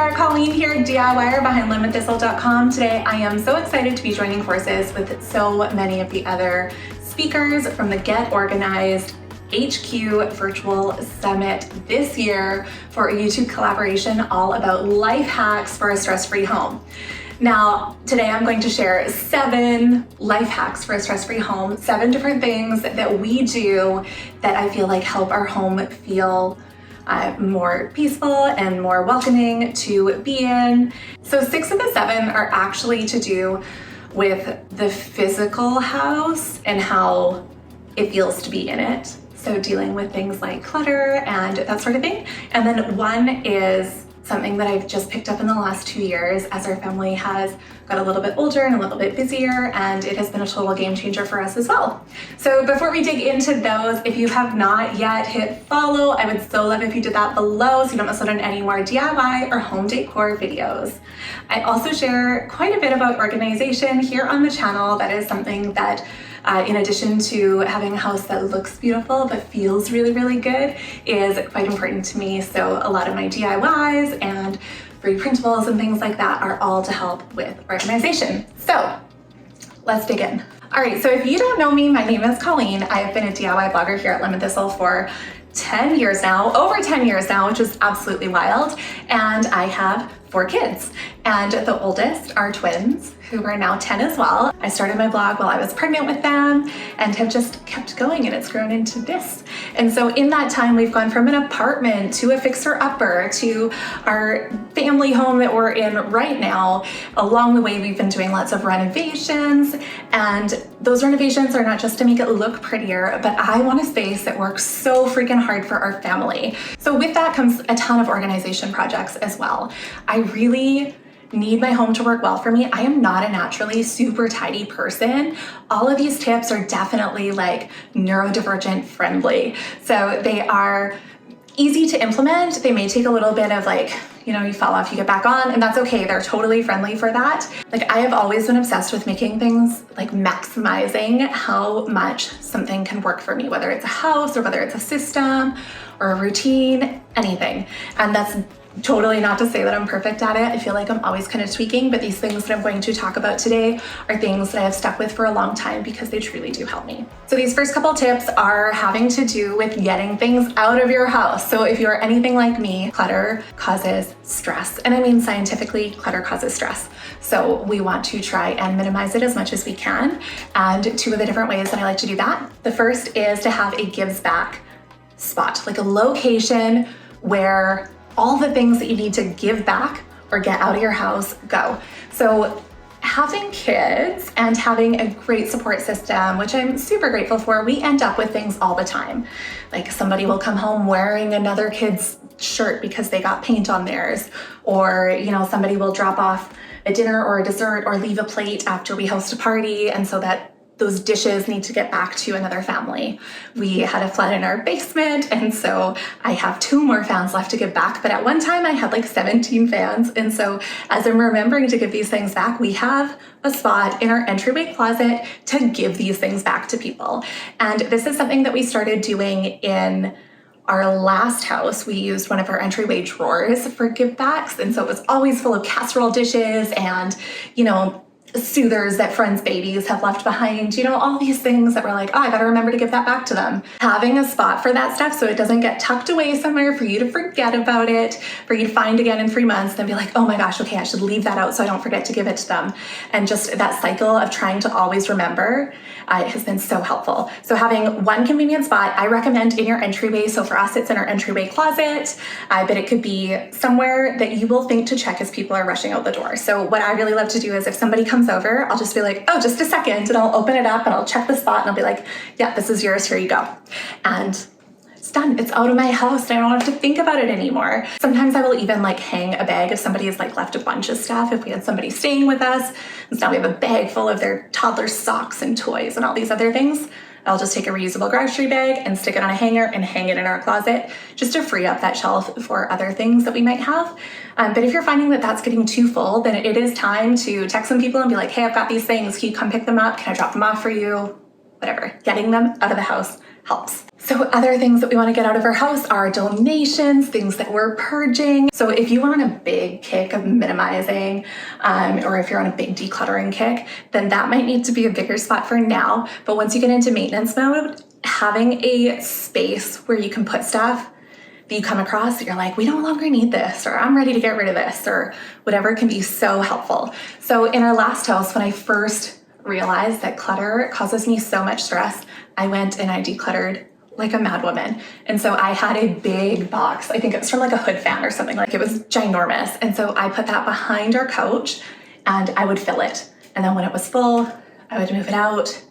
there, Colleen here, DIYer behind LemonThistle.com. Today I am so excited to be joining forces with so many of the other speakers from the Get Organized HQ Virtual Summit this year for a YouTube collaboration all about life hacks for a stress-free home. Now, today I'm going to share 7 life hacks for a stress-free home, 7 different things that we do that I feel like help our home feel more peaceful and more welcoming to be in. So 6 of the 7 are actually to do with the physical house and how it feels to be in it. So dealing with things like clutter and that sort of thing. And then 1 is something that I've just picked up in the last 2 years as our family has got a little bit older and a little bit busier, and it has been a total game changer for us as well. So before we dig into those, if you have not yet hit follow, I would so love if you did that below so you don't miss out on any more DIY or home decor videos. I also share quite a bit about organization here on the channel. That is something that in addition to having a house that looks beautiful but feels really, really good, is quite important to me. So a lot of my DIYs and free printables and things like that are all to help with organization. So let's dig in. All right, so if you don't know me, my name is Colleen. I have been a DIY blogger here at Lemon Thistle for 10 years now, over 10 years now, which is absolutely wild. And I have 4 kids, and the oldest are twins who are now 10 as well. I started my blog while I was pregnant with them and have just kept going, and it's grown into this. And so in that time, we've gone from an apartment to a fixer-upper to our family home that we're in right now. Along the way, we've been doing lots of renovations, and those renovations are not just to make it look prettier, but I want a space that works so freaking hard for our family. So with that comes a ton of organization projects as well. I really need my home to work well for me. I am not a naturally super tidy person. All of these tips are definitely like neurodivergent friendly. So they are easy to implement. They may take a little bit of like, you fall off, you get back on, and that's okay. They're totally friendly for that. Like, I have always been obsessed with making things like maximizing how much something can work for me, whether it's a house or whether it's a system or a routine, anything. And that's totally not to say that I'm perfect at it. I feel like I'm always kind of tweaking, but these things that I'm going to talk about today are things that I have stuck with for a long time because they truly do help me. So these first couple tips are having to do with getting things out of your house. So if you're anything like me, clutter causes stress. And I mean scientifically, clutter causes stress. So we want to try and minimize it as much as we can. And 2 of the different ways that I like to do that. The first is to have a gives back spot, like a location where all the things that you need to give back or get out of your house go. So having kids and having a great support system, which I'm super grateful for, we end up with things all the time. Like somebody will come home wearing another kid's shirt because they got paint on theirs, or somebody will drop off a dinner or a dessert or leave a plate after we host a party, and so that those dishes need to get back to another family. We had a flood in our basement, and so I have 2 more fans left to give back, but at one time I had like 17 fans, and so as I'm remembering to give these things back, we have a spot in our entryway closet to give these things back to people. And this is something that we started doing in our last house. We used one of our entryway drawers for give backs, and so it was always full of casserole dishes and soothers that friends' babies have left behind, all these things that we're like, oh, I gotta remember to give that back to them. Having a spot for that stuff so it doesn't get tucked away somewhere for you to forget about it, for you to find again in 3 months, then be like, oh my gosh, okay, I should leave that out so I don't forget to give it to them. And just that cycle of trying to always remember has been so helpful. So having one convenient spot, I recommend in your entryway. So for us, it's in our entryway closet, but it could be somewhere that you will think to check as people are rushing out the door. So what I really love to do is if somebody comes over, I'll just be like, oh, just a second, and I'll open it up and I'll check the spot and I'll be like, yeah, this is yours, here you go. And it's done. It's out of my house and I don't have to think about it anymore. Sometimes I will even like hang a bag if somebody has like left a bunch of stuff. If we had somebody staying with us, and so now we have a bag full of their toddler socks and toys and all these other things, I'll just take a reusable grocery bag and stick it on a hanger and hang it in our closet just to free up that shelf for other things that we might have. But if you're finding that that's getting too full, then it is time to text some people and be like, hey, I've got these things. Can you come pick them up? Can I drop them off for you? Whatever. Getting them out of the house helps. So other things that we want to get out of our house are donations, things that we're purging. So if you are on a big kick of minimizing, or if you're on a big decluttering kick, then that might need to be a bigger spot for now. But once you get into maintenance mode, having a space where you can put stuff that you come across that you're like, we no longer need this, or I'm ready to get rid of this, or whatever, can be so helpful. So in our last house, when I first realized that clutter causes me so much stress, I went and I decluttered like a madwoman. And so I had a big box. I think it was from like a hood fan or something, like it was ginormous. And so I put that behind our couch and I would fill it. And then when it was full, I would move it out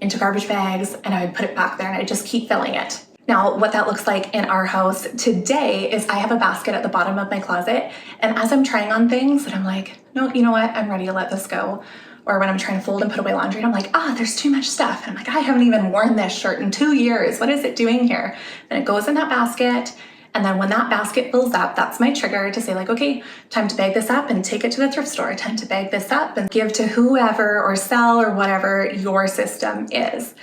into garbage bags and I would put it back there and I'd just keep filling it. Now, what that looks like in our house today is I have a basket at the bottom of my closet. And as I'm trying on things and I'm like, no, you know what? I'm ready to let this go. Or when I'm trying to fold and put away laundry, and I'm like, there's too much stuff. And I'm like, I haven't even worn this shirt in 2 years. What is it doing here? And it goes in that basket. And then when that basket fills up, that's my trigger to say like, okay, time to bag this up and take it to the thrift store. Time to bag this up and give to whoever or sell or whatever your system is.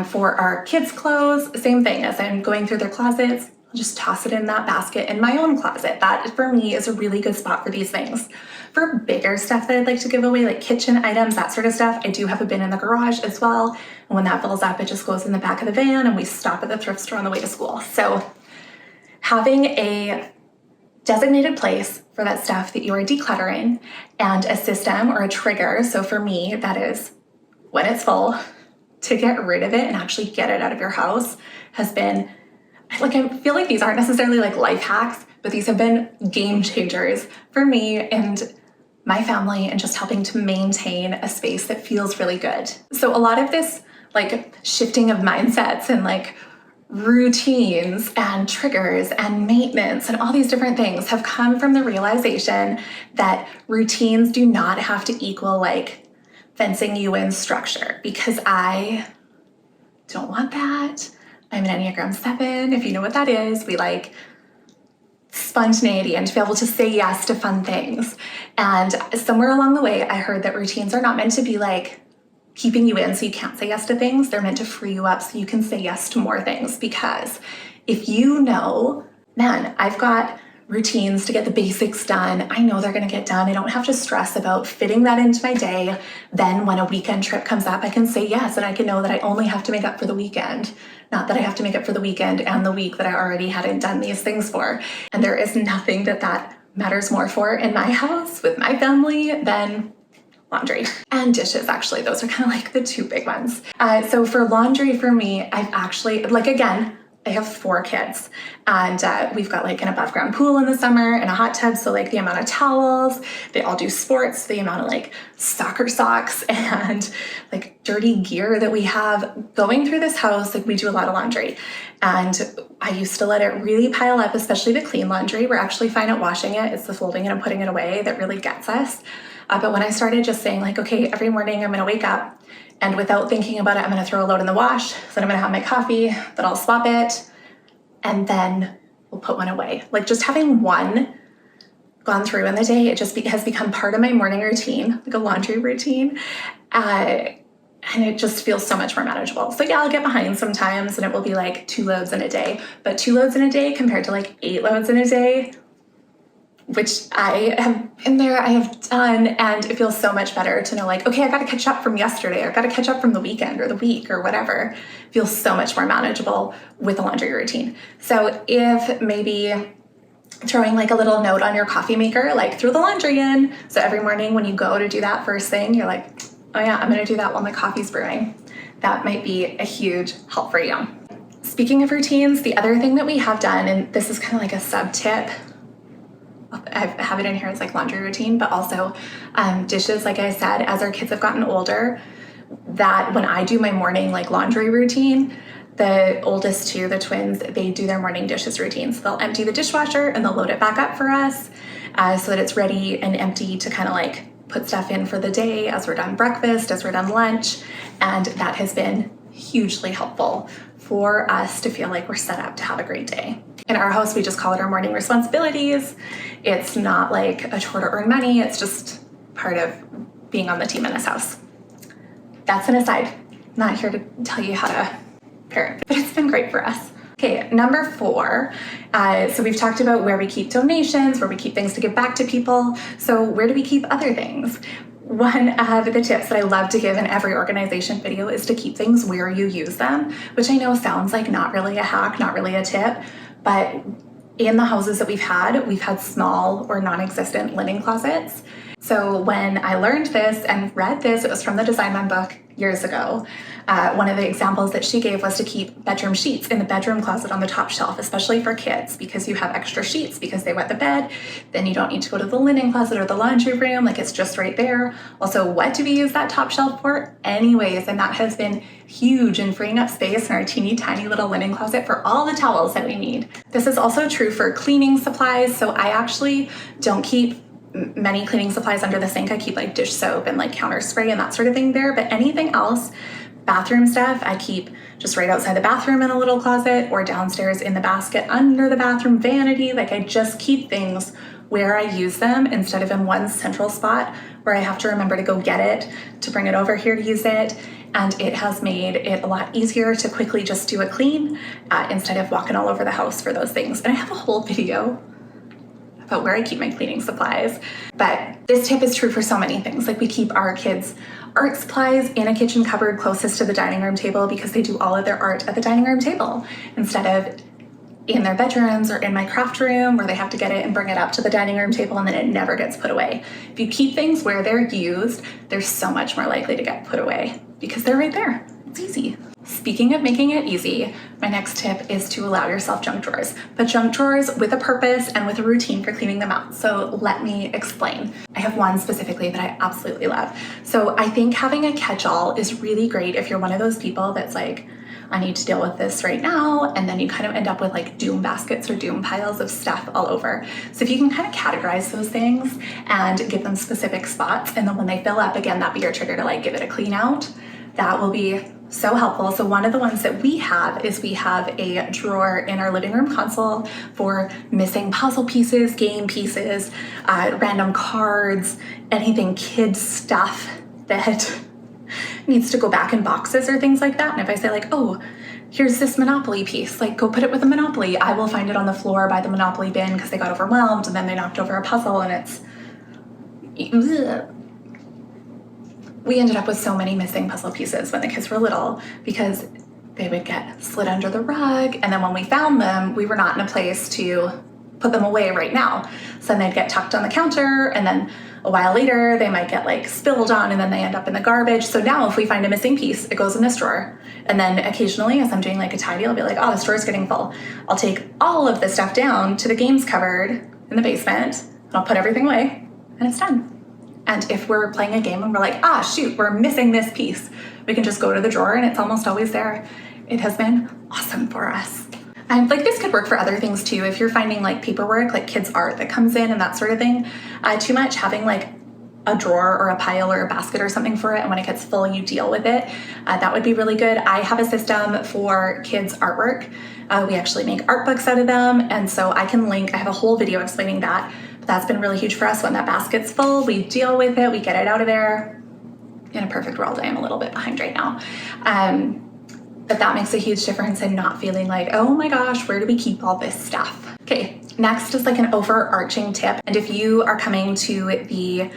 For our kids' clothes, same thing. As I'm going through their closets, I'll just toss it in that basket in my own closet. That for me is a really good spot for these things. For bigger stuff that I'd like to give away, like kitchen items, that sort of stuff, I do have a bin in the garage as well. And when that fills up, it just goes in the back of the van and we stop at the thrift store on the way to school. So having a designated place for that stuff that you are decluttering and a system or a trigger. So for me, that is when it's full, to get rid of it and actually get it out of your house has been, like, I feel like these aren't necessarily like life hacks, but these have been game changers for me and my family and just helping to maintain a space that feels really good. So a lot of this like shifting of mindsets and like routines and triggers and maintenance and all these different things have come from the realization that routines do not have to equal like fencing you in structure, because I don't want that. I'm an Enneagram 7. If you know what that is, we like spontaneity and to be able to say yes to fun things. And somewhere along the way, I heard that routines are not meant to be like keeping you in so you can't say yes to things. They're meant to free you up so you can say yes to more things. Because if you know, man, I've got routines to get the basics done, I know they're going to get done. I don't have to stress about fitting that into my day. Then when a weekend trip comes up, I can say yes, and I can know that I only have to make up for the weekend, not that I have to make up for the weekend and the week that I already hadn't done these things for. And there is nothing that matters more for in my house with my family than laundry and dishes. Actually, those are kind of like the two big ones. So for laundry, for me, I've actually, like, again, I have 4 kids and we've got like an above ground pool in the summer and a hot tub. So like the amount of towels, they all do sports, the amount of like soccer socks and like dirty gear that we have going through this house, like we do a lot of laundry. And I used to let it really pile up, especially the clean laundry. We're actually fine at washing it. It's the folding it and putting it away that really gets us. But when I started just saying like, okay, every morning I'm gonna wake up and without thinking about it, I'm gonna throw a load in the wash. Then I'm gonna have my coffee, then I'll swap it, and then we'll put one away. Like just having one gone through in the day, it just has become part of my morning routine, like a laundry routine. And it just feels so much more manageable. So yeah, I'll get behind sometimes and it will be like 2 loads in a day, but 2 loads in a day compared to like 8 loads in a day, which I have done, and it feels so much better to know like, okay, I got to catch up from yesterday, or I got to catch up from the weekend or the week or whatever. It feels so much more manageable with a laundry routine. So if maybe throwing like a little note on your coffee maker, like throw the laundry in. So every morning when you go to do that first thing, you're like, oh yeah, I'm going to do that while my coffee's brewing. That might be a huge help for you. Speaking of routines, the other thing that we have done, and this is kind of like a sub tip, I have it in here as like laundry routine, but also dishes. Like I said, as our kids have gotten older, that when I do my morning like laundry routine, the oldest 2, the twins, they do their morning dishes routine. So they'll empty the dishwasher and they'll load it back up for us so that it's ready and empty to kind of like put stuff in for the day as we're done breakfast, as we're done lunch. And that has been hugely helpful for us to feel like we're set up to have a great day. In our house, we just call it our morning responsibilities. It's not like a chore to earn money. It's just part of being on the team in this house. That's an aside. I'm not here to tell you how to parent, but it's been great for us. Okay, number 4. So we've talked about where we keep donations, where we keep things to give back to people. So where do we keep other things? One of the tips that I love to give in every organization video is to keep things where you use them, which I know sounds like not really a hack, not really a tip, but in the houses that we've had small or non-existent linen closets. So when I learned this and read this, it was from the Design Man book years ago. One of the examples that she gave was to keep bedroom sheets in the bedroom closet on the top shelf, especially for kids, because you have extra sheets because they wet the bed. Then you don't need to go to the linen closet or the laundry room, like it's just right there. Also, what do we use that top shelf for? Anyways, and that has been huge in freeing up space in our teeny tiny little linen closet for all the towels that we need. This is also true for cleaning supplies. So I actually don't keep many cleaning supplies under the sink. I keep like dish soap and like counter spray and that sort of thing there, but anything else, bathroom stuff, I keep just right outside the bathroom in a little closet or downstairs in the basket under the bathroom vanity. Like I just keep things where I use them instead of in one central spot where I have to remember to go get it, to bring it over here to use it. And it has made it a lot easier to quickly just do a clean instead of walking all over the house for those things. And I have a whole video about where I keep my cleaning supplies. But this tip is true for so many things. Like we keep our kids' art supplies in a kitchen cupboard closest to the dining room table because they do all of their art at the dining room table instead of in their bedrooms or in my craft room where they have to get it and bring it up to the dining room table and then it never gets put away. If you keep things where they're used, they're so much more likely to get put away because they're right there. It's easy. Speaking of making it easy, my next tip is to allow yourself junk drawers, but junk drawers with a purpose and with a routine for cleaning them out. So let me explain. I have one specifically that I absolutely love. So I think having a catch-all is really great if you're one of those people that's like, I need to deal with this right now, and then you kind of end up with like doom baskets or doom piles of stuff all over. So if you can kind of categorize those things and give them specific spots, and then when they fill up again, that be your trigger to like give it a clean out, that will be so helpful. So one of the ones that we have is we have a drawer in our living room console for missing puzzle pieces, game pieces, random cards, anything kid stuff that needs to go back in boxes or things like that. And if I say like, oh, here's this Monopoly piece, like go put it with a Monopoly, I will find it on the floor by the Monopoly bin because they got overwhelmed and then they knocked over a puzzle and it's... Ugh. We ended up with so many missing puzzle pieces when the kids were little because they would get slid under the rug, and then when we found them, we were not in a place to put them away right now. So then they'd get tucked on the counter, and then a while later they might get like spilled on, and then they end up in the garbage. So now if we find a missing piece, it goes in this drawer. And then occasionally as I'm doing like a tidy, I'll be like, oh, this drawer's getting full. I'll take all of the stuff down to the games cupboard in the basement, and I'll put everything away, and it's done. And if we're playing a game and we're like, ah, shoot, we're missing this piece, we can just go to the drawer and it's almost always there. It has been awesome for us. And like this could work for other things too. If you're finding like paperwork, like kids' art that comes in and that sort of thing, too much, having like a drawer or a pile or a basket or something for it, and when it gets full, you deal with it. That would be really good. I have a system for kids' artwork. We actually make art books out of them, and so I can link, I have a whole video explaining that. But that's been really huge for us. When that basket's full, we deal with it, we get it out of there. In a perfect world, I am a little bit behind right now. But that makes a huge difference in not feeling like, oh my gosh, where do we keep all this stuff? Okay, next is like an overarching tip. And if you are coming to the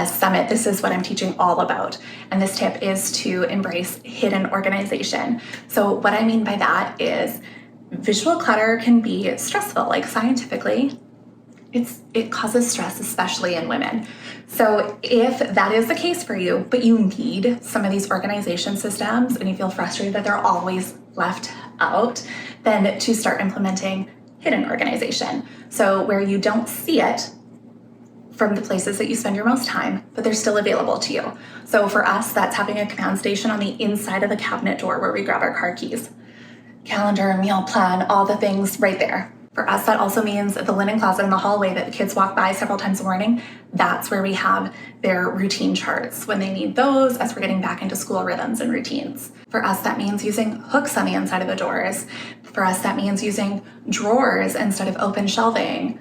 summit, this is what I'm teaching all about. And this tip is to embrace hidden organization. So what I mean by that is visual clutter can be stressful, like scientifically. It causes stress, especially in women. So if that is the case for you, but you need some of these organization systems and you feel frustrated that they're always left out, then to start implementing hidden organization. So where you don't see it from the places that you spend your most time, but they're still available to you. So for us, that's having a command station on the inside of the cabinet door where we grab our car keys. Calendar, meal plan, all the things right there. For us, that also means the linen closet in the hallway that the kids walk by several times a morning. That's where we have their routine charts when they need those as we're getting back into school rhythms and routines. For us, that means using hooks on the inside of the doors. For us, that means using drawers instead of open shelving,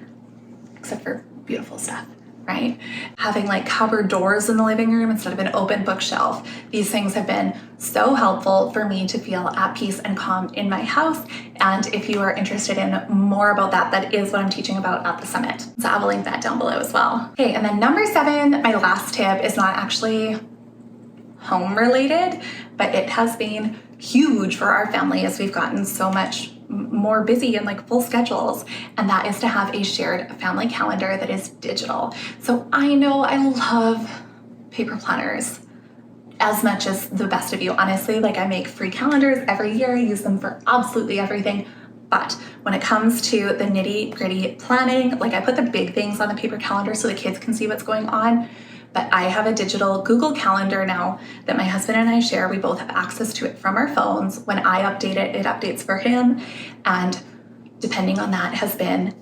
except for beautiful stuff. right? Having like cupboard doors in the living room instead of an open bookshelf. These things have been so helpful for me to feel at peace and calm in my house. And if you are interested in more about that, that is what I'm teaching about at the summit. So I will link that down below as well. Okay, and then number 7, my last tip is not actually home related, but it has been huge for our family as we've gotten so much more busy and like full schedules, and that is to have a shared family calendar that is digital. So I know I love paper planners as much as the best of you. Honestly, like I make free calendars every year, I use them for absolutely everything. But when it comes to the nitty-gritty planning, like I put the big things on the paper calendar so the kids can see what's going on. But I have a digital Google Calendar now that my husband and I share. We both have access to it from our phones. When I update it, it updates for him. And depending on that has been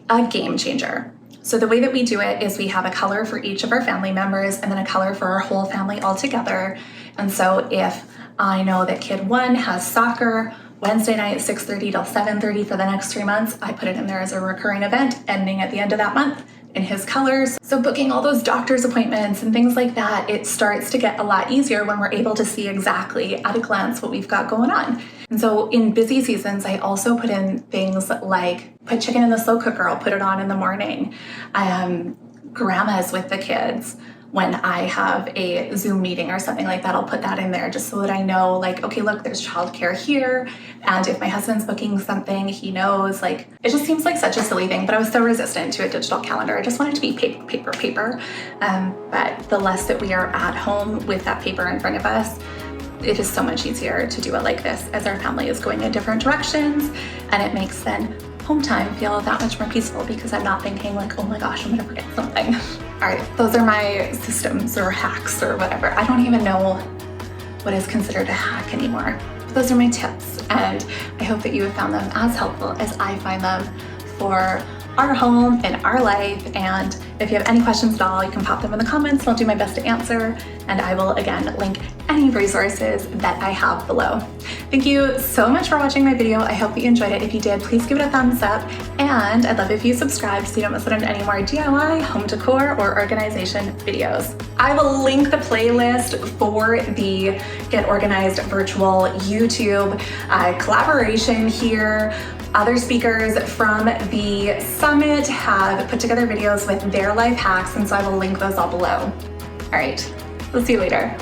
a game changer. So the way that we do it is we have a color for each of our family members and then a color for our whole family all together. And so if I know that kid 1 has soccer Wednesday night, 6:30 till 7:30 for the next 3 months, I put it in there as a recurring event ending at the end of that month in his colors. So booking all those doctor's appointments and things like that, it starts to get a lot easier when we're able to see exactly at a glance what we've got going on. And so in busy seasons, I also put in things like put chicken in the slow cooker, I'll put it on in the morning. Grandma's with the kids. When I have a Zoom meeting or something like that, I'll put that in there just so that I know, like, okay, look, there's childcare here. And if my husband's booking something, he knows, like, it just seems like such a silly thing, but I was so resistant to a digital calendar. I just wanted to be paper. But the less that we are at home with that paper in front of us, it is so much easier to do it like this as our family is going in different directions. And it makes then home time feel that much more peaceful because I'm not thinking like, oh my gosh, I'm gonna forget something. All right, those are my systems or hacks or whatever. I don't even know what is considered a hack anymore. But those are my tips, and I hope that you have found them as helpful as I find them for our home and our life. And if you have any questions at all, you can pop them in the comments and I'll do my best to answer. And I will again link any resources that I have below. Thank you so much for watching my video. I hope you enjoyed it. If you did, please give it a thumbs up. And I'd love if you subscribed so you don't miss out on any more DIY, home decor, or organization videos. I will link the playlist for the Get Organized virtual YouTube collaboration here. Other speakers from the summit have put together videos with their life hacks, and so I will link those all below. All right, we'll see you later.